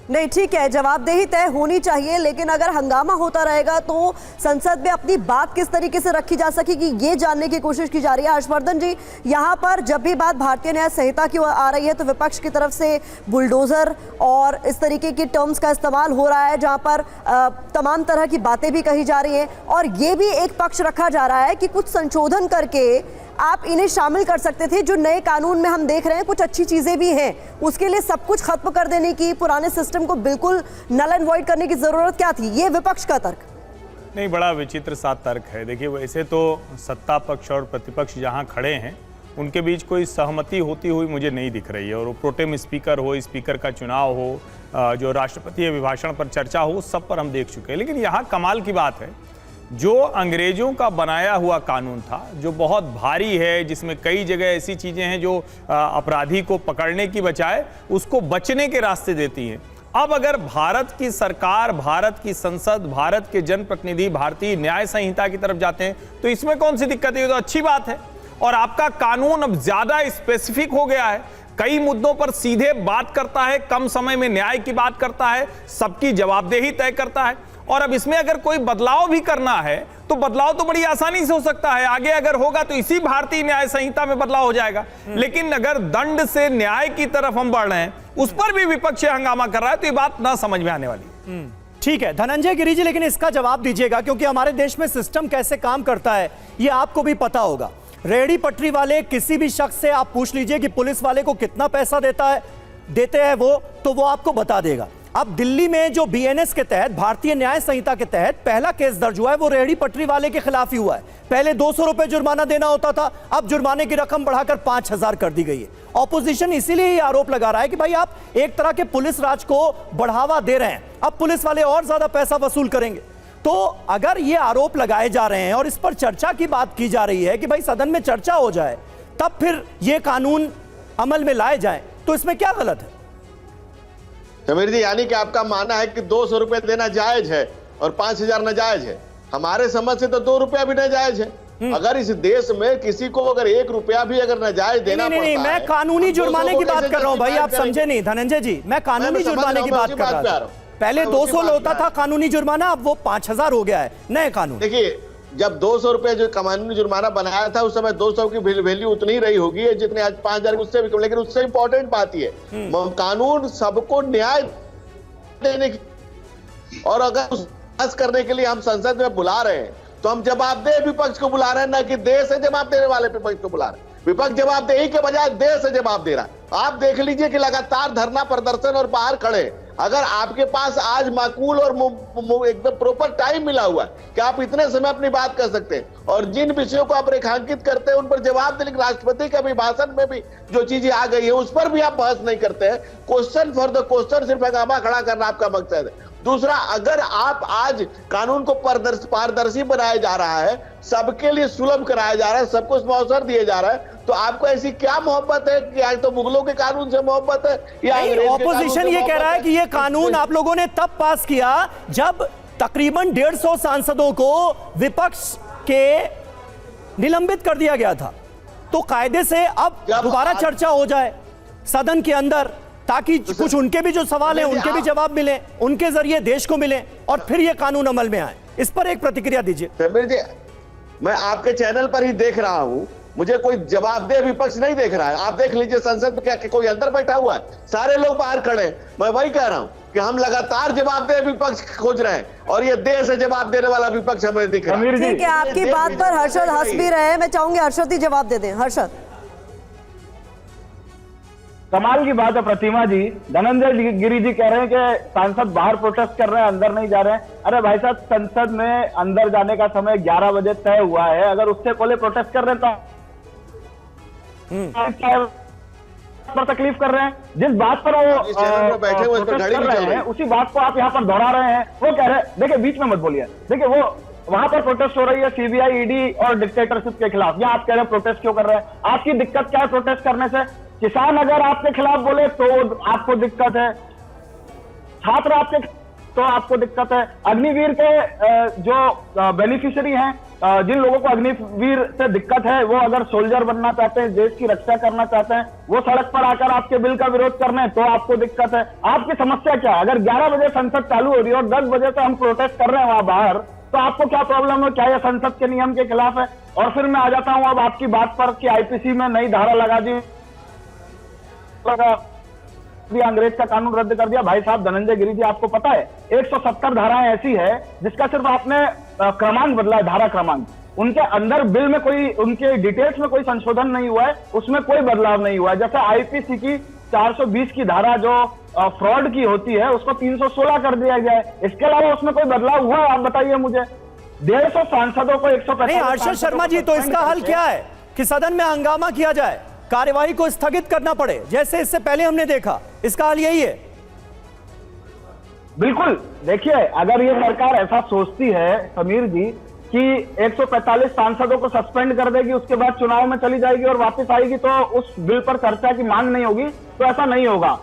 नहीं, ठीक है, जवाबदेही तय होनी चाहिए, लेकिन अगर हंगामा होता रहेगा तो संसद में अपनी बात किस तरीके से रखी जा सकेगी, ये जानने की कोशिश की जा रही है। हर्षवर्धन जी, यहाँ पर जब भी बात भारतीय न्याय संहिता की ओर आ रही है तो विपक्ष की तरफ से बुलडोजर और इस तरीके की टर्म्स का इस्तेमाल हो रहा है, जहाँ पर तमाम तरह की बातें भी कही जा रही हैं, और ये भी एक पक्ष रखा जा रहा है कि कुछ संशोधन करके आप इन्हें शामिल कर सकते थे। जो नए कानून में हम देख रहे हैं कुछ अच्छी चीजें भी हैं, उसके लिए सब कुछ खत्म कर देने की, पुराने सिस्टम को बिल्कुल नल एंड वॉइड करने की जरूरत क्या थी? ये विपक्ष का तर्क नहीं, बड़ा विचित्र सा तर्क है। देखिए, वैसे तो सत्ता पक्ष और प्रतिपक्ष जहां खड़े हैं उनके बीच कोई सहमति होती हुई मुझे नहीं दिख रही है, और वो प्रोटेम स्पीकर हो, स्पीकर का चुनाव हो, जो राष्ट्रपति अभिभाषण पर चर्चा हो, सब पर हम देख चुके हैं। लेकिन यहाँ कमाल की बात है, जो अंग्रेजों का बनाया हुआ कानून था, जो बहुत भारी है, जिसमें कई जगह ऐसी चीजें हैं जो अपराधी को पकड़ने की बजाय उसको बचने के रास्ते देती हैं। अब अगर भारत की सरकार, भारत की संसद, भारत के जनप्रतिनिधि भारतीय न्याय संहिता की तरफ जाते हैं तो इसमें कौन सी दिक्कत है? ये तो अच्छी बात है। और आपका कानून अब ज्यादा स्पेसिफिक हो गया है, कई मुद्दों पर सीधे बात करता है, कम समय में न्याय की बात करता है, सबकी जवाबदेही तय करता है। और अब इसमें अगर कोई बदलाव भी करना है तो बदलाव तो बड़ी आसानी से हो सकता है, आगे अगर होगा तो इसी भारतीय न्याय संहिता में बदलाव हो जाएगा। लेकिन अगर दंड से न्याय की तरफ हम बढ़ रहे हैं, उस पर भी विपक्ष हंगामा कर रहा है, तो ये बात ना समझ में आने वाली। ठीक है धनंजय गिरि जी, लेकिन इसका जवाब दीजिएगा, क्योंकि हमारे देश में सिस्टम कैसे काम करता है ये आपको भी पता होगा। रेहड़ी पटरी वाले किसी भी शख्स से आप पूछ लीजिए कि पुलिस वाले को कितना पैसा देते हैं वो, तो वो आपको बता देगा। अब दिल्ली में जो बीएनएस के तहत, भारतीय न्याय संहिता के तहत पहला केस दर्ज हुआ है, वो रेहड़ी पटरी वाले के खिलाफ ही हुआ है। पहले 200 रुपए जुर्माना देना होता था, अब जुर्माने की रकम बढ़ाकर 5000 कर दी गई है। ऑपोजिशन इसीलिए ये आरोप लगा रहा है कि भाई आप एक तरह के पुलिस राज को बढ़ावा दे रहे हैं, अब पुलिस वाले और ज्यादा पैसा वसूल करेंगे। तो अगर ये आरोप लगाए जा रहे हैं और इस पर चर्चा की बात की जा रही है कि भाई सदन में चर्चा हो जाए तब फिर ये कानून अमल में लाए जाए, तो इसमें क्या गलत है? समीर जी, यानी कि आपका मानना है कि 200 रुपए देना जायज है और 5000 नाजायज है। हमारे समझ से तो 2 रुपया भी नाजायज है। अगर इस देश में किसी को अगर 1 रुपया भी अगर नाजायज देना पड़ता है, मैं कानूनी जुर्माने की बात कर रहा हूं भाई, आप समझे नहीं धनंजय जी, मैं कानूनी जुर्माने की बात कर रहा हूं। पहले 200 होता था कानूनी जुर्माना, अब वो 5000 हो गया है नए कानून। देखिए, जब 200 रुपए जो कानूनी जुर्माना बनाया था उस समय 200 की वैल्यू उतनी ही रही होगी जितने आज 5000, उससे भी कम। लेकिन उससे इंपॉर्टेंट बात ये कानून सबको न्याय देने की, और अगर उस करने के लिए हम संसद में बुला रहे हैं तो हम जवाबदेह विपक्ष को बुला रहे हैं, ना कि देश से जवाब देने वाले विपक्ष को बुला रहे हैं। विपक्ष जवाबदेही के बजाय देश से जवाब दे रहा है। आप देख लीजिए कि लगातार धरना प्रदर्शन और बाहर खड़े। अगर आपके पास आज माकूल और एकदम प्रॉपर टाइम मिला हुआ है कि आप इतने समय अपनी बात कर सकते हैं और जिन विषयों को आप रेखांकित करते हैं उन पर जवाब देने, राष्ट्रपति के अभिभाषण में भी जो चीजें आ गई है उस पर भी आप बहस नहीं करते हैं। क्वेश्चन फॉर द क्वेश्चन, सिर्फ हंगामा खड़ा करना आपका मकसद है। दूसरा, अगर आप आज कानून को पारदर्शी बनाया जा रहा है, सबके लिए सुलभ कराया जा रहा है, सबको अवसर दिए जा रहा है, तो आपको ऐसी क्या मोहब्बत है कि आज तो मुगलों के कानून से मोहब्बत है या ऑपोजिशन ये कह रहा है कि ये कानून आप लोगों ने तब पास किया जब तकरीबन 150 सांसदों को विपक्ष के निलंबित कर दिया गया था। तो कायदे से अब दोबारा चर्चा हो जाए सदन के अंदर, ताकि कुछ उनके भी जो सवाल हैं उनके भी जवाब मिले, उनके जरिए देश को मिले और फिर ये कानून अमल में आए। इस पर एक प्रतिक्रिया दीजिए। समीर जी, मैं आपके चैनल पर ही देख रहा हूं, मुझे कोई जवाबदेह विपक्ष नहीं देख रहा है। आप देख लीजिए संसद में क्या कोई अंदर बैठा हुआ है? सारे लोग बाहर खड़े हैं। मैं वही कह रहा हूं कि हम लगातार जवाबदेह विपक्ष खोज रहे हैं और ये देश से जवाब देने वाला विपक्ष हमें दिख रहा है। ठीक है, आपकी बात पर हर्षद हंस भी रहे हैं, मैं चाहूंगी हर्षद ही जवाब दे दें। हर्षद, कमाल की बात है प्रतिमा जी, धनंजय गिरि जी कह रहे हैं कि सांसद बाहर प्रोटेस्ट कर रहे हैं, अंदर नहीं जा रहे हैं। अरे भाई साहब, संसद में अंदर जाने का समय 11 बजे तय हुआ है, अगर उससे पहले प्रोटेस्ट कर रहे हैं तो पर तकलीफ कर रहे हैं। जिस बात पर वो बैठे हुए कर रहे हैं उसी बात को आप यहाँ पर दोहरा रहे हैं। वो कह रहे हैं, देखिए बीच में मत बोलिए, देखिए वो वहां पर प्रोटेस्ट हो रही है सीबीआई, ईडी और डिक्टेटरशिप के खिलाफ। यहाँ आप कह रहे हैं प्रोटेस्ट क्यों कर रहे हैं? आपकी दिक्कत क्या है प्रोटेस्ट करने से? किसान अगर आपके खिलाफ बोले तो आपको दिक्कत है, छात्र आपके तो आपको दिक्कत है, अग्निवीर के जो बेनिफिशियरी हैं जिन लोगों को अग्निवीर से दिक्कत है, वो अगर सोल्जर बनना चाहते हैं, देश की रक्षा करना चाहते हैं, वो सड़क पर आकर आपके बिल का विरोध कर रहे हैं, तो आपको दिक्कत है। आपकी समस्या क्या है? अगर 11 बजे संसद चालू हो रही है और 10 बजे से हम प्रोटेस्ट कर रहे हैं वहां बाहर, तो आपको क्या प्रॉब्लम है? क्या यह संसद के नियम के खिलाफ है? और फिर मैं आ जाता हूं अब आपकी बात पर कि आईपीसी में नई धारा लगा दी, अंग्रेज का कानून रद्द कर दिया। भाई साहब धनंजय गिरी जी, आपको पता है 170 धाराएं ऐसी है जिसका सिर्फ आपने क्रमांक बदला है, धारा क्रमांक। उनके अंदर बिल में कोई, उनके डिटेल्स में कोई संशोधन नहीं हुआ है, उसमें कोई बदलाव नहीं हुआ है। जैसे आईपीसी की 420 की धारा जो फ्रॉड की होती है, उसको 316 कर दिया गया है। इसके अलावा उसमें कोई बदलाव हुआ है? आप बताइए मुझे। 150 सांसदों को 150। नहीं हर्षद शर्मा जी, तो इसका हल क्या है कि सदन में हंगामा किया जाए, कार्यवाही को स्थगित करना पड़े, जैसे इससे पहले हमने देखा? इसका हल यही है? बिल्कुल। देखिए, अगर ये सरकार ऐसा सोचती है समीर जी कि 145 सांसदों को सस्पेंड कर देगी, उसके बाद चुनाव में चली जाएगी और वापस आएगी, तो उस बिल पर चर्चा की मांग नहीं होगी, तो ऐसा नहीं होगा।